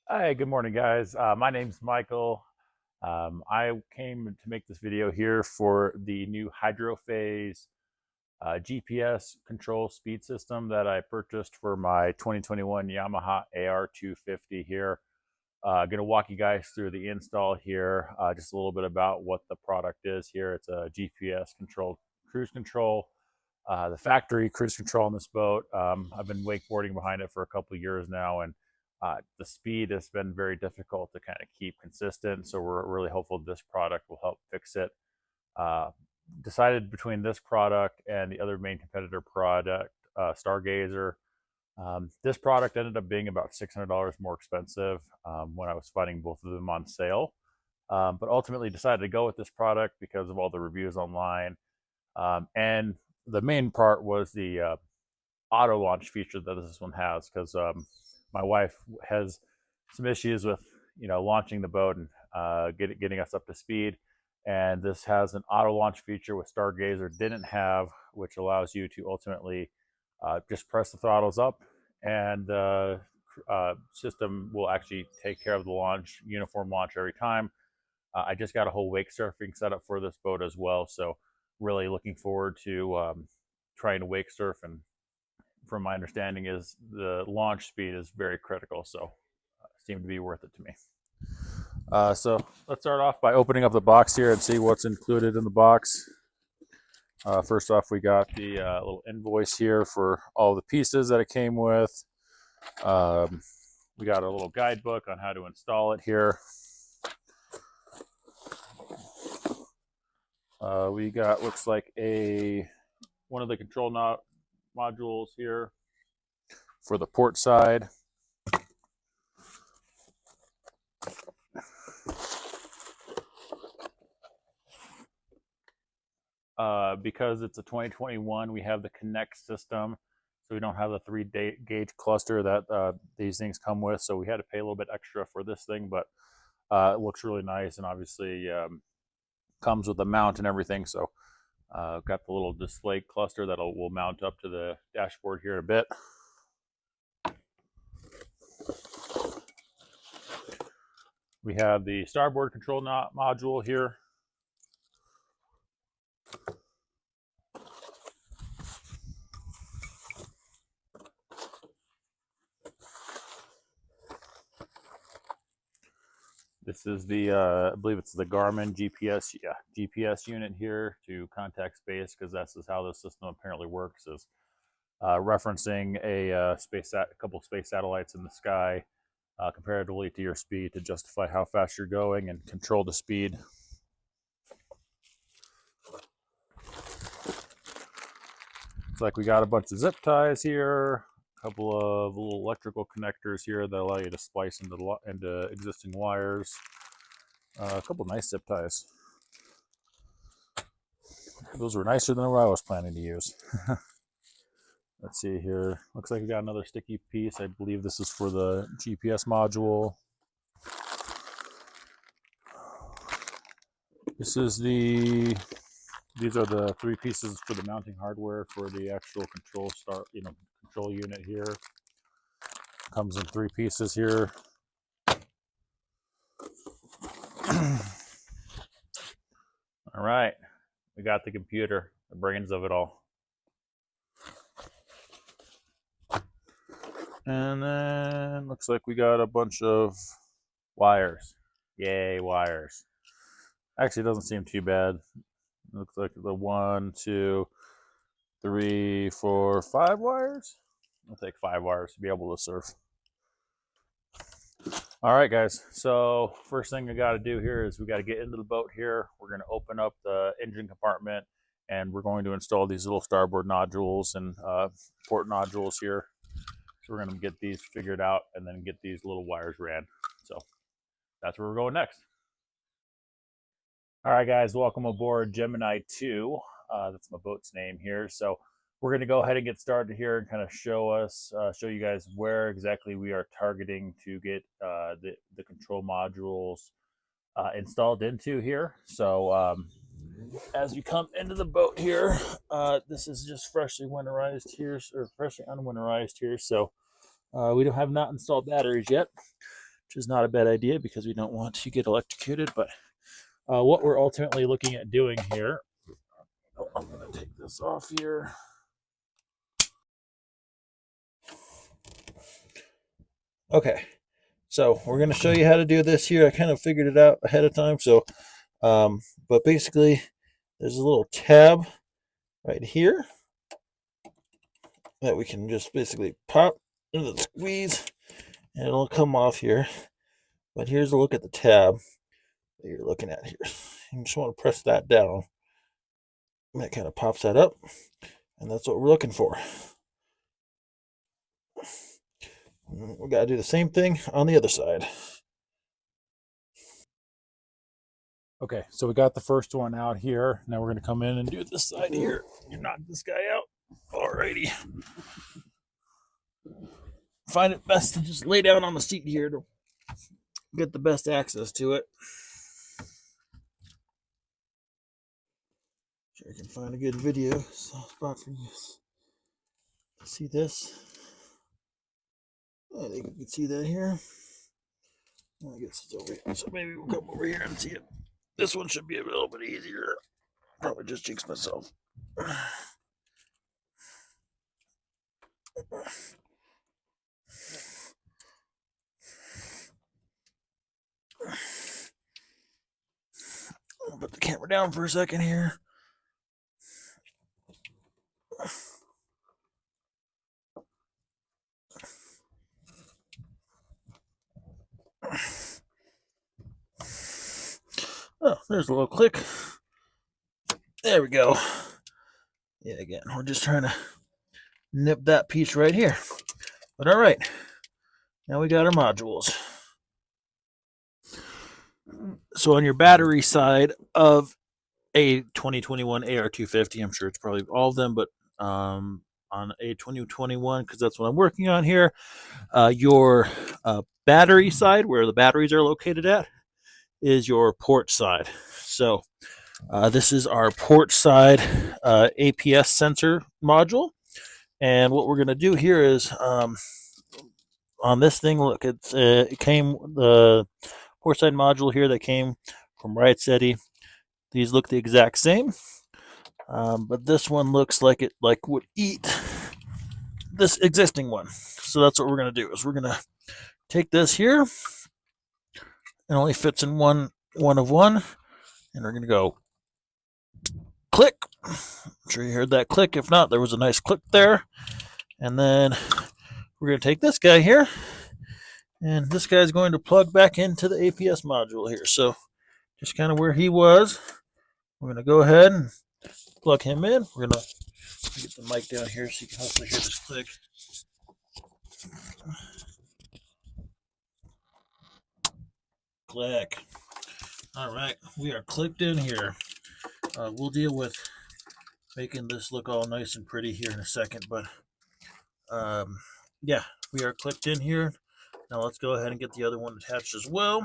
Hi, good morning, guys. My name's Michael. I came to make this video here for the new Hydrophase GPS control speed system that I purchased for my 2021 Yamaha AR250 here. Going to walk you guys through the install here, just a little bit about what the product is here. It's a GPS controlled cruise control. The factory cruise control on this boat. I've been wakeboarding behind it for a couple of years now, and the speed has been very difficult to kind of keep consistent. So we're really hopeful this product will help fix it. Uh, Decided between this product and the other main competitor product, Stargazer. This product ended up being about $600 more expensive when I was finding both of them on sale. But ultimately decided to go with this product because of all the reviews online. And the main part was the auto launch feature that this one has, because my wife has some issues with launching the boat and getting us up to speed. And this has an auto launch feature with Stargazer didn't have, which allows you to ultimately just press the throttles up, and the system will actually take care of the launch, uniform launch every time. I just got a whole wake surfing setup for this boat as well, so really looking forward to trying to wake surf. And from my understanding, is the launch speed is very critical, so seemed to be worth it to me. So let's start off by opening up the box here and see what's included in the box. First off, we got the little invoice here for all the pieces that it came with. We got a little guidebook on how to install it here. We got, looks like one of the control modules here for the port side. Because it's a 2021, we have the Connect system, so we don't have the 3 gauge cluster that these things come with. So we had to pay a little bit extra for this thing, but it looks really nice, and obviously comes with a mount and everything. So got the little display cluster that will mount up to the dashboard here in a bit. We have the starboard control module here. This is the, I believe it's the Garmin GPS unit here to contact space, because that's how the system apparently works, is referencing a couple space satellites in the sky comparatively to your speed to justify how fast you're going and control the speed. It's like we got a bunch of zip ties here, a couple of little electrical connectors here that allow you to splice into existing wires. A couple nice zip ties. Those were nicer than what I was planning to use. Let's see here. Looks like we got another sticky piece. I believe this is for the GPS module. These are the 3 pieces for the mounting hardware for the actual control unit here. Comes in 3 pieces here. All right, we got the computer, the brains of it all. And then looks like we got a bunch of wires. Yay, wires. Actually, it doesn't seem too bad. It looks like the 1, 2, 3, 4, 5 wires. I'll take 5 wires to be able to surf. All right, guys. So first thing I got to do here is we got to get into the boat here. We're going to open up the engine compartment, and we're going to install these little starboard nodules and port nodules here. So we're going to get these figured out and then get these little wires ran. So that's where we're going next. All right, guys, welcome aboard Gemini 2. That's my boat's name here. So we're going to go ahead and get started here and kind of show you guys where exactly we are targeting to get the control modules installed into here. So as we come into the boat here, this is just freshly winterized here, or freshly unwinterized here. So we don't have not installed batteries yet. which is not a bad idea because we don't want to get electrocuted. But what we're ultimately looking at doing here, I'm going to take this off here. Okay, so we're going to show you how to do this here. I kind of figured it out ahead of time. So, but basically, there's a little tab right here that we can just basically pop into the squeeze and it'll come off here. But here's a look at the tab that you're looking at here. You just want to press that down. And that kind of pops that up, and that's what we're looking for. We got to do the same thing on the other side. Okay, so we got the first one out here. Now we're going to come in and do this side here. You knock this guy out. Alrighty. Find it best to just lay down on the seat here to get the best access to it. Sure, I can find a good video spot for you to see this. I think you can see that here. I guess it's over here. So maybe we'll come over here and see it. This one should be a little bit easier. Probably just jinxed myself. I'll put the camera down for a second here. Oh, there's a little click. There we go. Yeah, again, we're just trying to nip that piece right here. But all right, now we got our modules. So on your battery side of a 2021 AR250, I'm sure it's probably all of them, but on a 2021, because that's what I'm working on here, your battery side, where the batteries are located at, is your port side. So this is our port side APS sensor module. And what we're going to do here is on this thing, look, it came, the port side module here that came from Riot City. These look the exact same. But this one looks like it would eat this existing one. So that's what we're going to do, is we're going to take this here. It only fits in one of one. And we're going to go click. I'm sure you heard that click. If not, there was a nice click there. And then we're going to take this guy here. And this guy's going to plug back into the APS module here. So just kind of where he was. We're going to go ahead and plug him in. We're going to get the mic down here so you can hopefully hear this click. Click. All right, we are clicked in here. We'll deal with making this look all nice and pretty here in a second, but yeah, we are clicked in here. Now let's go ahead and get the other one attached as well.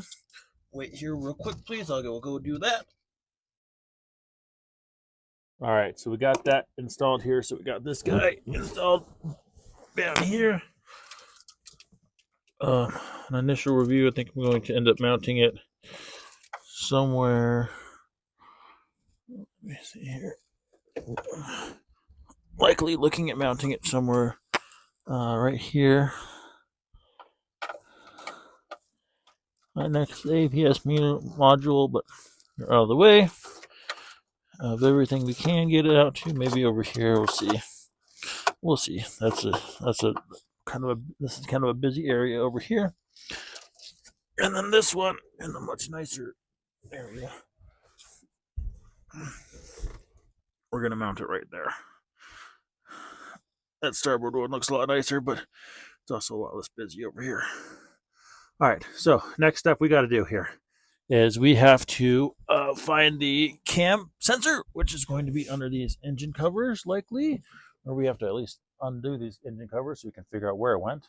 Wait here real quick, please. We'll go do that. All right, so we got that installed here. So we got this guy installed down here. An initial review, I think I'm going to end up mounting it somewhere. Let me see here. Likely looking at mounting it somewhere right here. Right next to the APS module, but you're out of the way of everything we can get it out to. Maybe over here, we'll see. We'll see. This is kind of a busy area over here. And then this one in a much nicer area. We're gonna mount it right there. That starboard one looks a lot nicer, but it's also a lot less busy over here. All right, so next step we got to do here is we have to find the cam sensor, which is going to be under these engine covers likely, or we have to at least undo these engine covers so we can figure out where it went.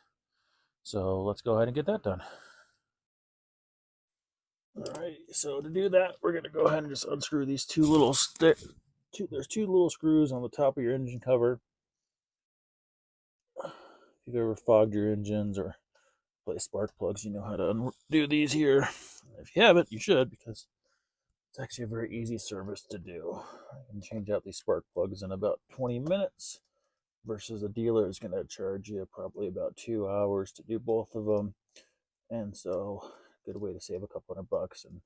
So let's go ahead and get that done. All right, so to do that, we're going to go ahead and just unscrew these two little there's two little screws on the top of your engine cover. If you've ever fogged your engines or replace spark plugs, you know how to undo these here. If you haven't, you should, because it's actually a very easy service to do. I can change out these spark plugs in about 20 minutes versus a dealer is going to charge you probably about 2 hours to do both of them. And so, good way to save a couple $100. And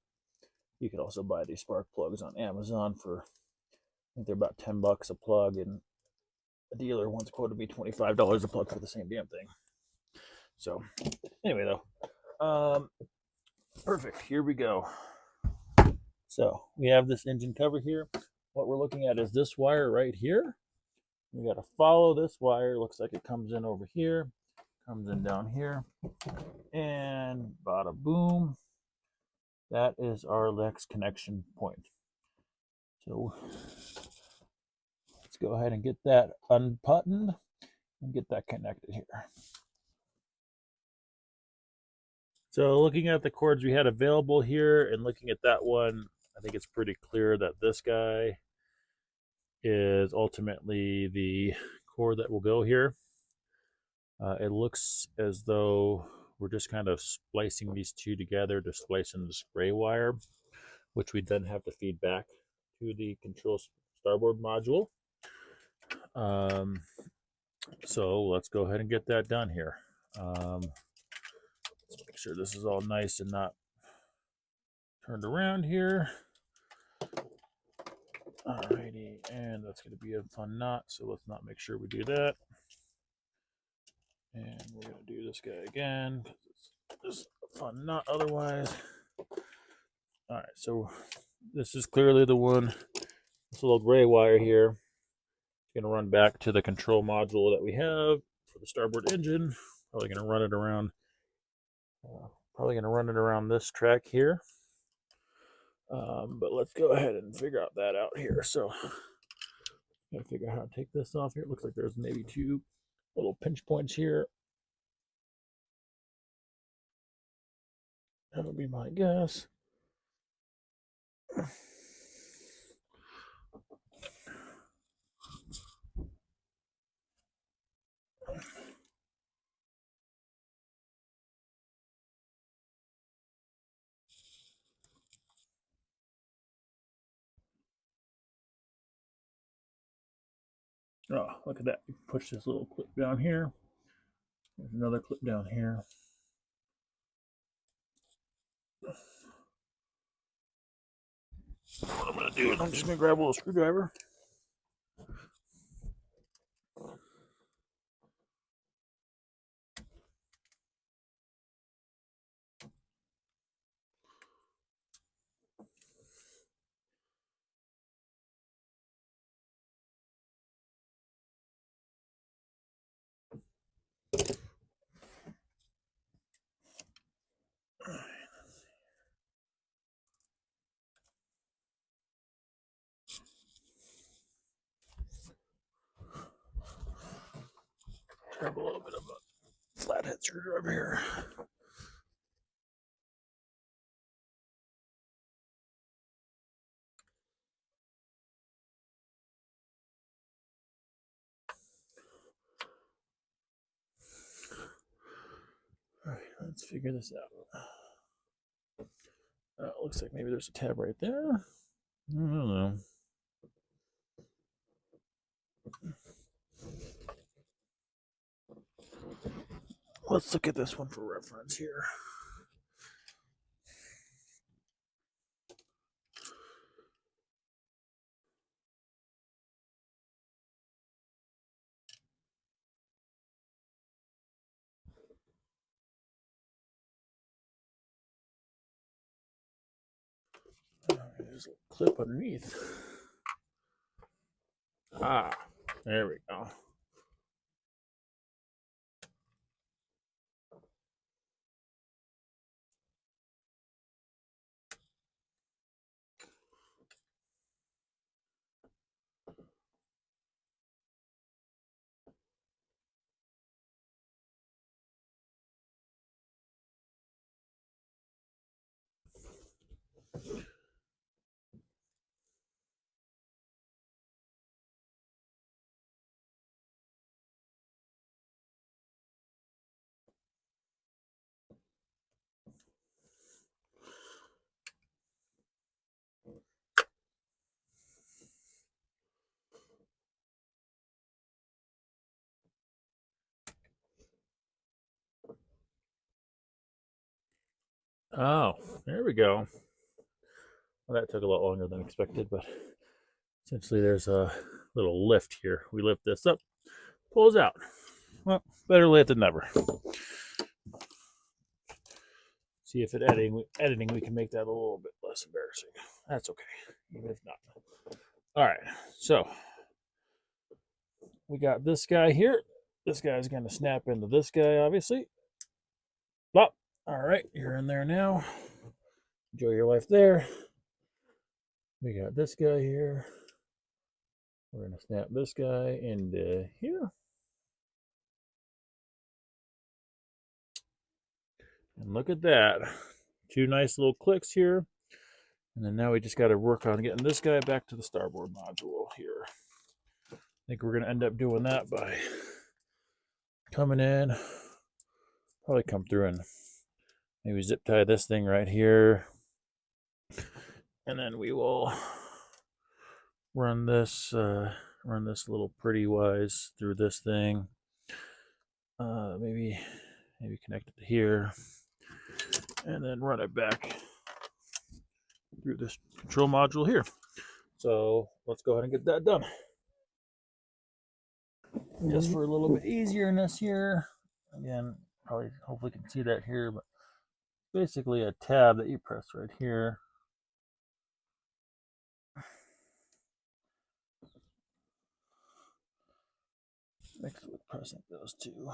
you can also buy these spark plugs on Amazon for, I think they're about $10 a plug, and a dealer once quoted me $25 a plug for the same damn thing. So, anyway, though, perfect. Here we go. So we have this engine cover here. What we're looking at is this wire right here. We got to follow this wire. Looks like it comes in over here, comes in down here, and bada boom. That is our next connection point. So let's go ahead and get that unbuttoned and get that connected here. So looking at the cords we had available here and looking at that one, I think it's pretty clear that this guy is ultimately the cord that will go here. It looks as though we're just kind of splicing these two together to splice in the spray wire, which we then have to feed back to the control starboard module. So let's go ahead and get that done here. Let's make sure this is all nice and not turned around here. Alrighty, and that's going to be a fun knot, so let's not make sure we do that. And we're going to do this guy again, because it's just a fun knot otherwise. Alright, so this is clearly the one, this little gray wire here. It's going to run back to the control module that we have for the starboard engine. Probably going to run it around this track here. But let's go ahead and figure out that out here. So, gotta figure out how to take this off here. It looks like there's maybe two little pinch points here. That would be my guess. Oh, look at that. You push this little clip down here. There's another clip down here. What I'm going to do is I'm just going to grab a little screwdriver. Grab a little bit of a flathead screwdriver here. Alright, let's figure this out. Looks like maybe there's a tab right there. I don't know. Let's look at this one for reference here. There's a clip underneath. Ah, there we go. Oh, there we go. Well, that took a lot longer than expected, but essentially there's a little lift here. We lift this up, pulls out. Well, better late than never. See if editing we can make that a little bit less embarrassing. That's okay, even if not. All right, so we got this guy here. This guy's going to snap into this guy, obviously. Plop. All right, you're in there now. Enjoy your life there. We got this guy here. We're going to snap this guy into here. And look at that. Two nice little clicks here. And then now we just got to work on getting this guy back to the starboard module here. I think we're going to end up doing that by coming in. Probably come through and maybe zip tie this thing right here. And then we will run this little pretty wise through this thing. Maybe connect it to here. And then run it back through this control module here. So let's go ahead and get that done. Just for a little bit easierness here. Again, probably hopefully you can see that here, but basically a tab that you press right here. Mixed with pressing those two.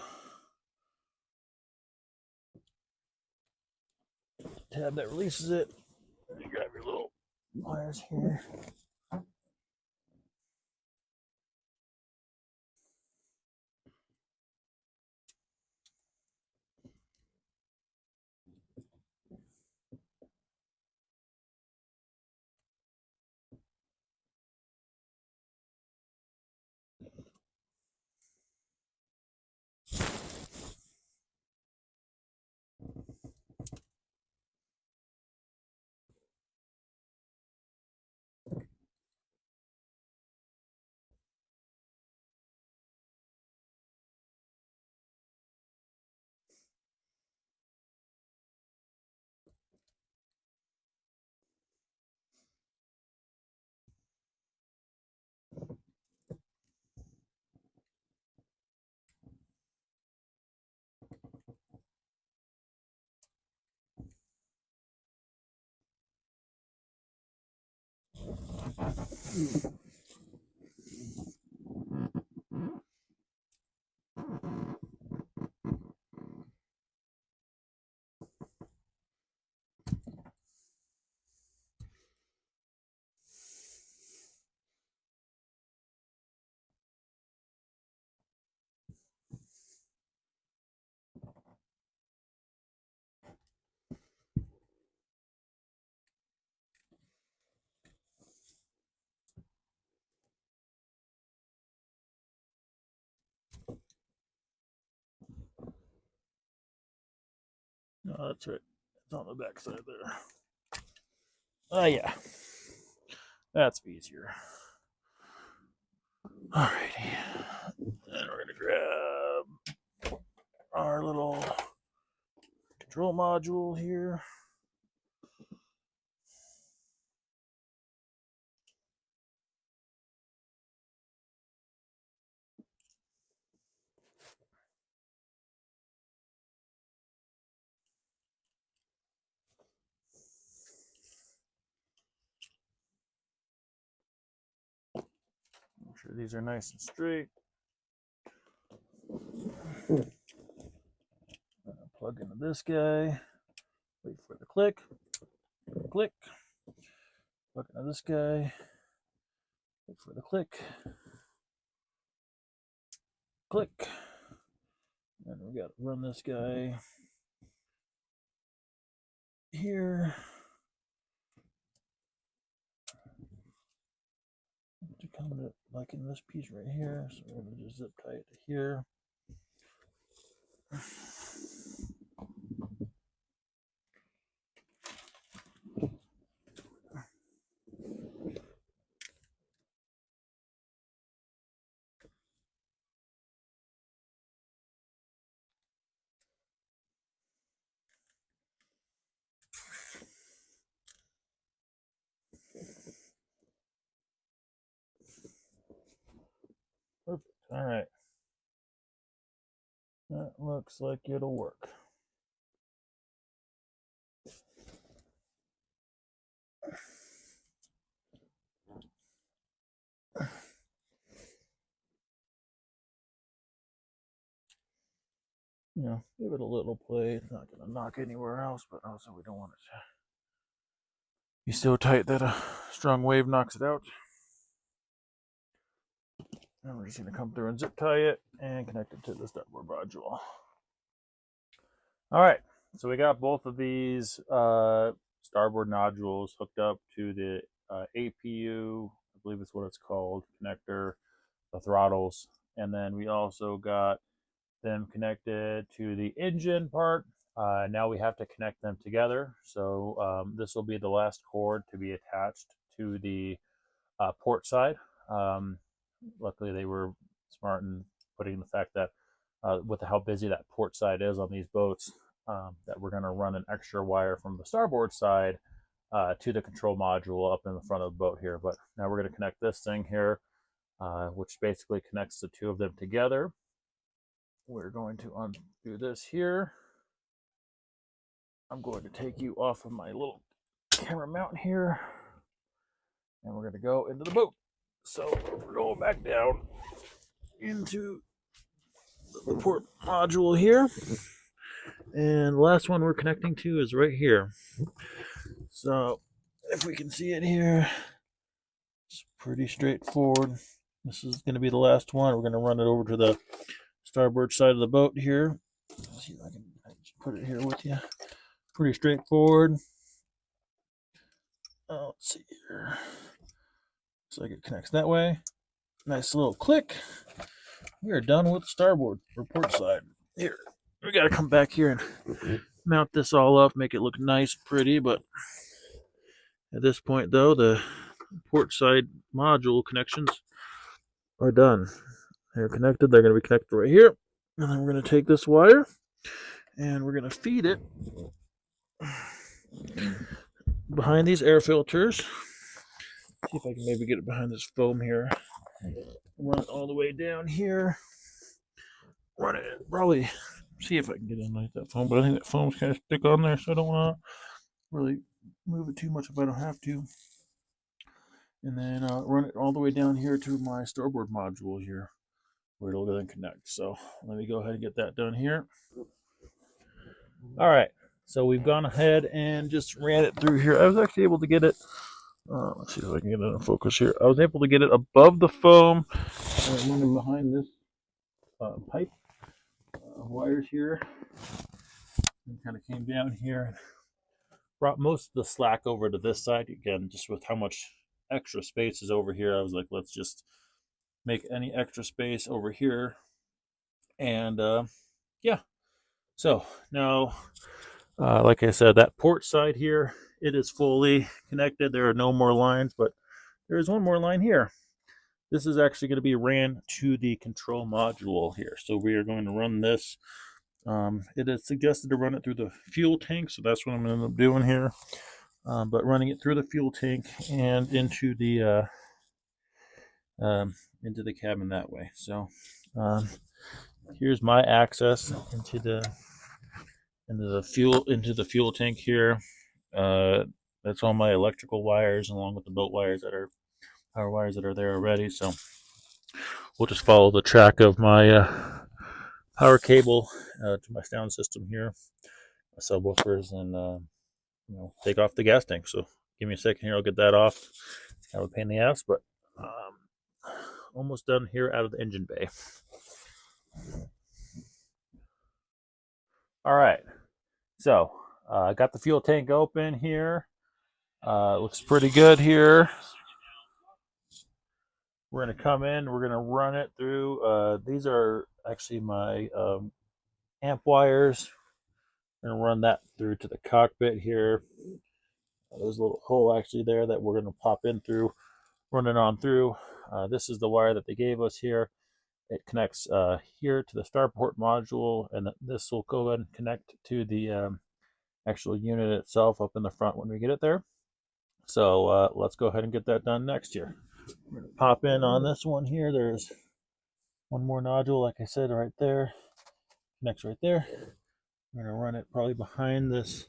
Tab that releases it. You grab your little pliers here. No, that's right. It's on the back side there. Oh, yeah. That's easier. Alrighty. And we're going to grab our little control module here. Make sure these are nice and straight. Plug into this guy. Wait for the click. Click. Plug into this guy. Wait for the click. Click. And we got to run this guy here. To come to like in this piece right here. So we're going to just zip tie it to here. All right. That looks like it'll work. You know, give it a little play. It's not going to knock anywhere else, but also we don't want it to be so tight that a strong wave knocks it out. And we're just going to come through and zip tie it and connect it to the starboard module. All right, so we got both of these starboard nodules hooked up to the APU, I believe it's what it's called, connector, the throttles, and then we also got them connected to the engine part. Now we have to connect them together. So this will be the last cord to be attached to the port side. Luckily, they were smart in putting the fact that with how busy that port side is on these boats, that we're going to run an extra wire from the starboard side to the control module up in the front of the boat here. But now we're going to connect this thing here, which basically connects the two of them together. We're going to undo this here. I'm going to take you off of my little camera mount here, and we're going to go into the boat. So we're going back down into the port module here, and the last one we're connecting to is right here. So if we can see it here, it's pretty straightforward. This is going to be the last one. We're going to run it over to the starboard side of the boat here. Let's see if I can just put it here with you. Pretty straightforward. Let's see here. Looks like it connects that way. Nice little click. We are done with the starboard or port side. Here, we got to come back here and mount this all up, make it look nice, pretty. But at this point, though, the port side module connections are done. They're connected. They're going to be connected right here. And then we're going to take this wire and we're going to feed it behind these air filters. See if I can maybe get it behind this foam here. Run it all the way down here. Run it. Probably see if I can get it underneath that foam, but I think that foam's kind of stick on there, so I don't want to really move it too much if I don't have to. And then run it all the way down here to my starboard module here, where it'll then connect. So let me go ahead and get that done here. All right, so we've gone ahead and just ran it through here. I was actually able to get it, let's see if I can get it in focus here. I was able to get it above the foam and running behind this pipe wires here, and kind of came down here and brought most of the slack over to this side. Again, just with how much extra space is over here, I was like, let's just make any extra space over here. And yeah, so now like I said, that port side here, it is fully connected. There are no more lines, but there is one more line here. This is actually going to be ran to the control module here. So we are going to run this. It is suggested to run it through the fuel tank, so that's what I'm going to end up doing here. But running it through the fuel tank and into the cabin that way. So here's my access into the fuel tank here. That's all my electrical wires along with the boat wires that are power wires that are there already. So we'll just follow the track of my power cable to my sound system here, my subwoofers, and take off the gas tank. So give me a second here, I'll get that off. It's kind of a pain in the ass, but almost done here out of the engine bay. All right, so I got the fuel tank open here. Looks pretty good here. We're going to come in, we're going to run it through. These are actually my amp wires. I'm going to run that through to the cockpit here. There's a little hole actually there that we're going to pop in through, run it on through. This is the wire that they gave us here. It connects here to the starport module, and this will go ahead and connect to the actual unit itself up in the front when we get it there. So let's go ahead and get that done next here. We're going to pop in on this one here. There's One more nodule, like I said, right there, connects right there. We're gonna run it probably behind this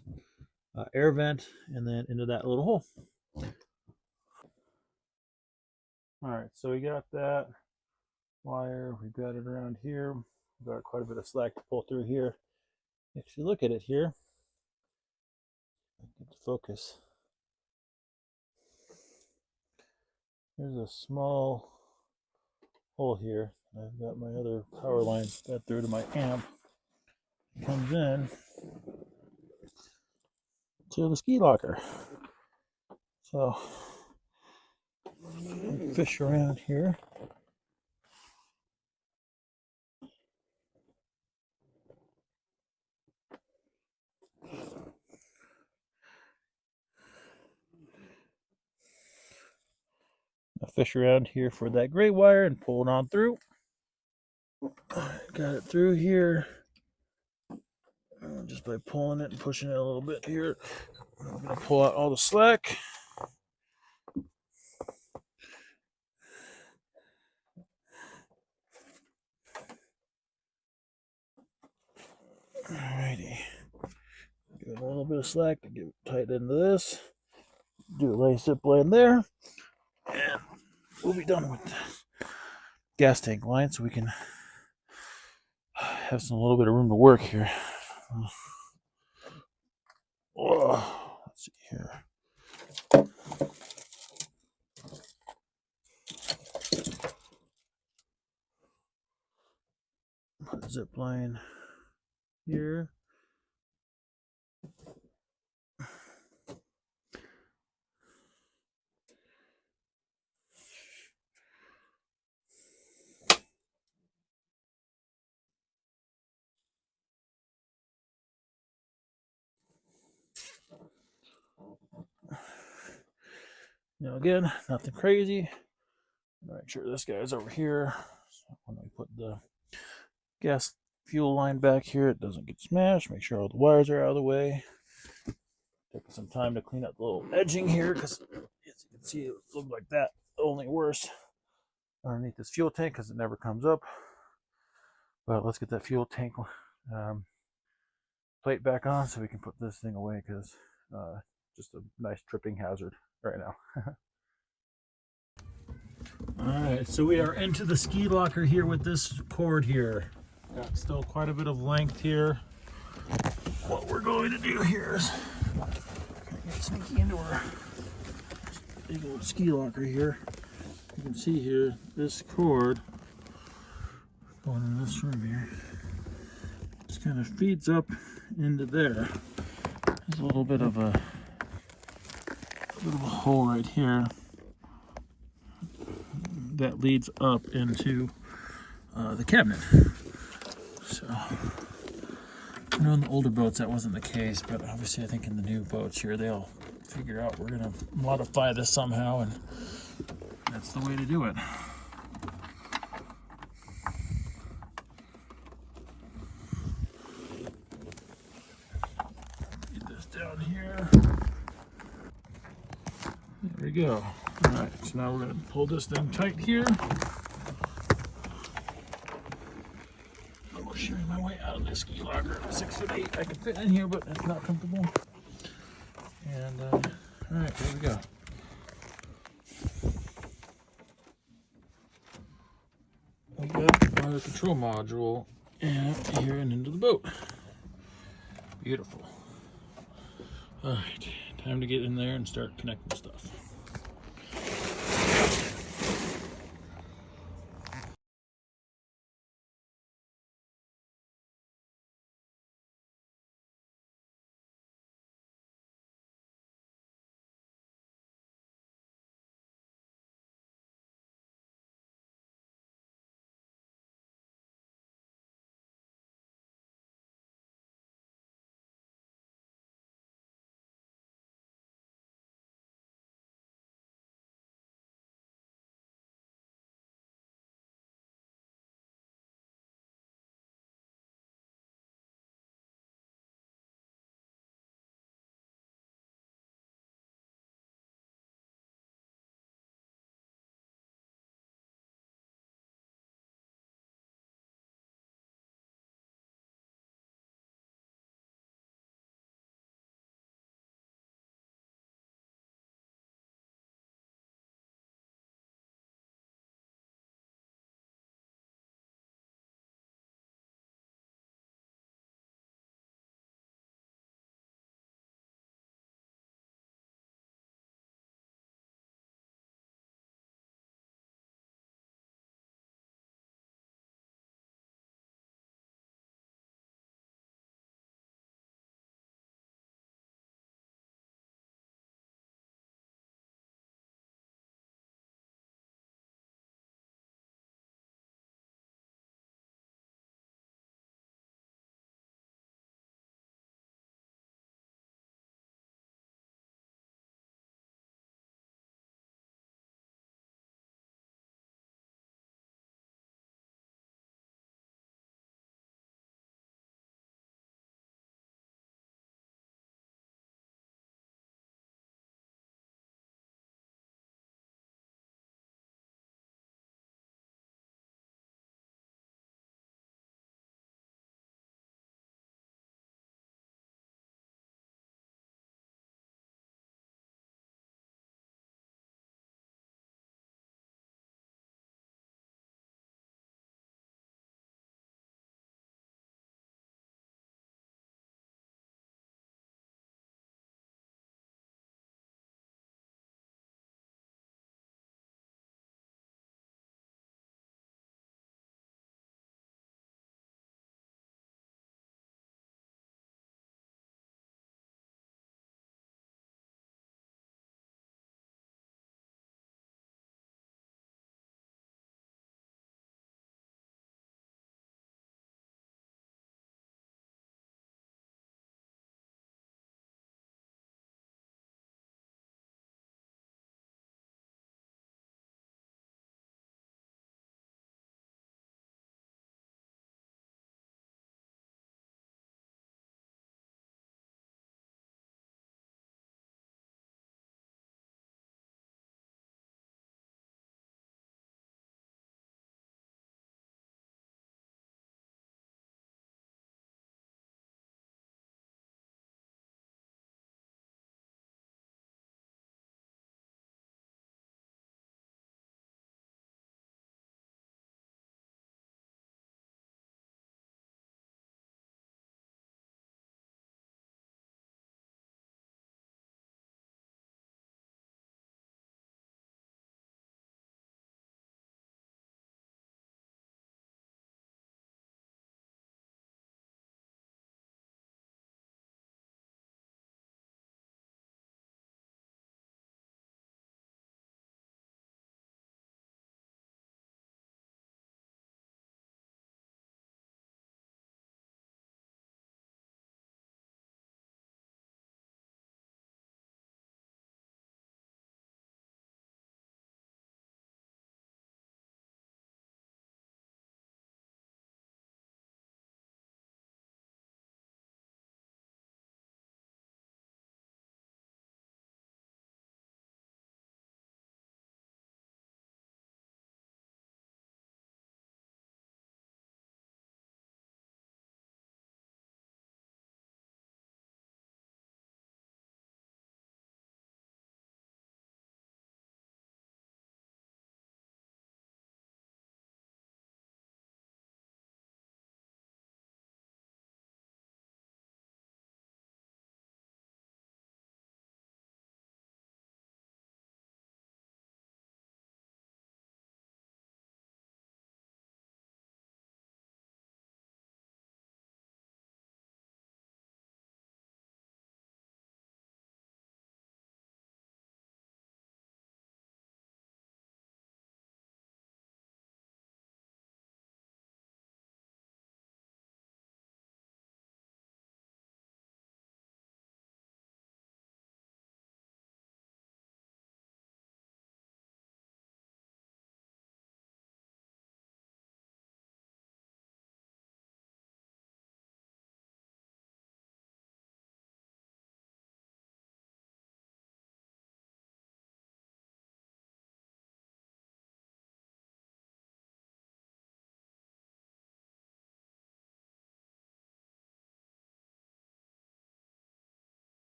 air vent and then into that little hole. All right, so we got that wire. We've got it around here. We've got quite a bit of slack to pull through here. If you look at it here, get the focus. There's a small hole here. I've got my other power line fed through to my amp. It comes in to the ski locker. So fish around here. I fish around here for that gray wire and pull it on through. Got it through here just by pulling it and pushing it a little bit here. I'm going to pull out all the slack. Alrighty. Give it a little bit of slack to get tight into this. Do a nice zip line there. And we'll be done with the gas tank line so we can have a little bit of room to work here. Oh, let's see here. Put a zip line here. Now again, nothing crazy. Make sure this guy's over here. So when we put the gas fuel line back here, it doesn't get smashed. Make sure all the wires are out of the way. Taking some time to clean up the little edging here because, as you can see, it looks like that. Only worse underneath this fuel tank because it never comes up. But let's get that fuel tank plate back on so we can put this thing away because just a nice tripping hazard right now. Alright, so we are into the ski locker here with this cord here. Got still quite a bit of length here. What we're going to do here is get sneaky into our big old ski locker here. You can see here, this cord going in this room here just kind of feeds up into there. There's a little bit of a hole right here that leads up into the cabinet. So I know in the older boats that wasn't the case, but obviously I think in the new boats here they'll figure out we're gonna modify this somehow, and that's the way to do it. Get this down here. There we go. All right, so now we're gonna pull this thing tight here. I'm sharing my way out of this ski locker. 6'8". I can fit in here, but it's not comfortable. And all right, there we go. We got our control module here and into the boat. Beautiful. All right, time to get in there and start connecting stuff.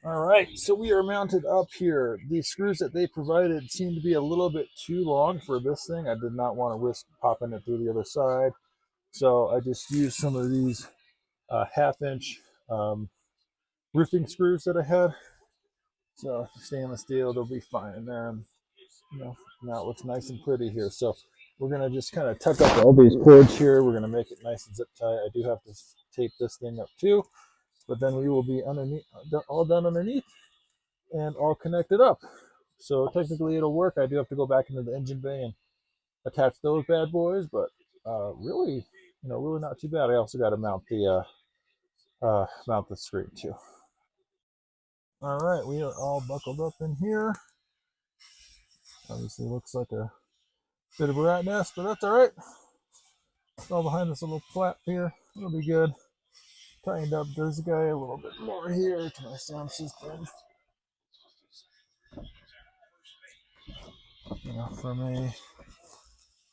All right, so we are mounted up here. The screws that they provided seem to be a little bit too long for this thing. I did not want to risk popping it through the other side. So I just used some of these half-inch roofing screws that I had. So stainless steel, they'll be fine in there. And, now it looks nice and pretty here. So we're going to just kind of tuck up all these cords here. We're going to make it nice and zip tight. I do have to tape this thing up too. But then we will be underneath, all done underneath and all connected up. So technically it'll work. I do have to go back into the engine bay and attach those bad boys, but really, really not too bad. I also got to mount the screen too. All right, we are all buckled up in here. Obviously looks like a bit of a rat nest, but that's all right. It's all behind this little flap here. It'll be good. Tightened up this guy a little bit more here to my sound system. From a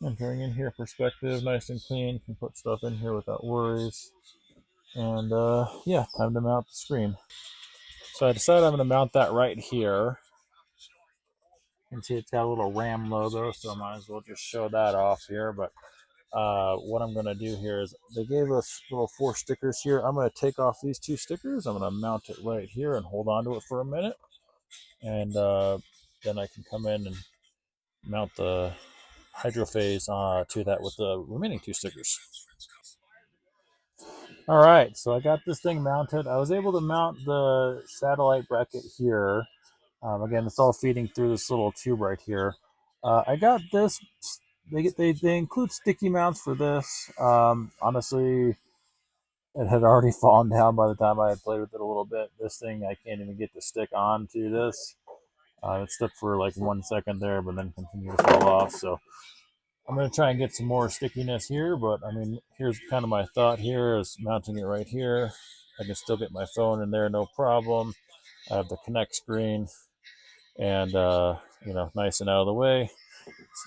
entering in here perspective, nice and clean. Can put stuff in here without worries. And yeah, time to mount the screen. So I decided I'm going to mount that right here. You can see it's got a little Ram logo, so I might as well just show that off here. But what I'm going to do here is they gave us little 4 stickers here. I'm going to take off these 2 stickers. I'm going to mount it right here and hold on to it for a minute. And then I can come in and mount the Hydrophase to that with the remaining 2 stickers. All right, so I got this thing mounted. I was able to mount the satellite bracket here. Again, it's all feeding through this little tube right here. I got this. They include sticky mounts for this. Honestly, it had already fallen down by the time I had played with it a little bit. This thing, I can't even get to stick onto this. It stuck for like 1 second there, but then continued to fall off. So I'm going to try and get some more stickiness here, but I mean, here's kind of my thought here is mounting it right here. I can still get my phone in there, no problem. I have the Connect screen and, nice and out of the way.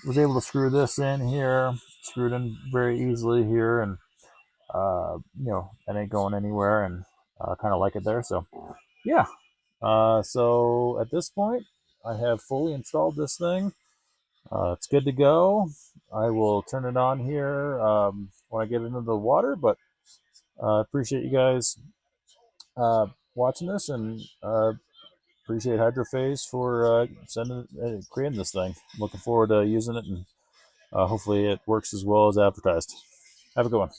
Was able to screw this in here, screwed in very easily here, and, that ain't going anywhere, and kind of like it there. So, yeah. So at this point, I have fully installed this thing. It's good to go. I will turn it on here when I get into the water, but appreciate you guys watching this, and appreciate Hydrophase for creating this thing. Looking forward to using it, and hopefully it works as well as advertised. Have a good one.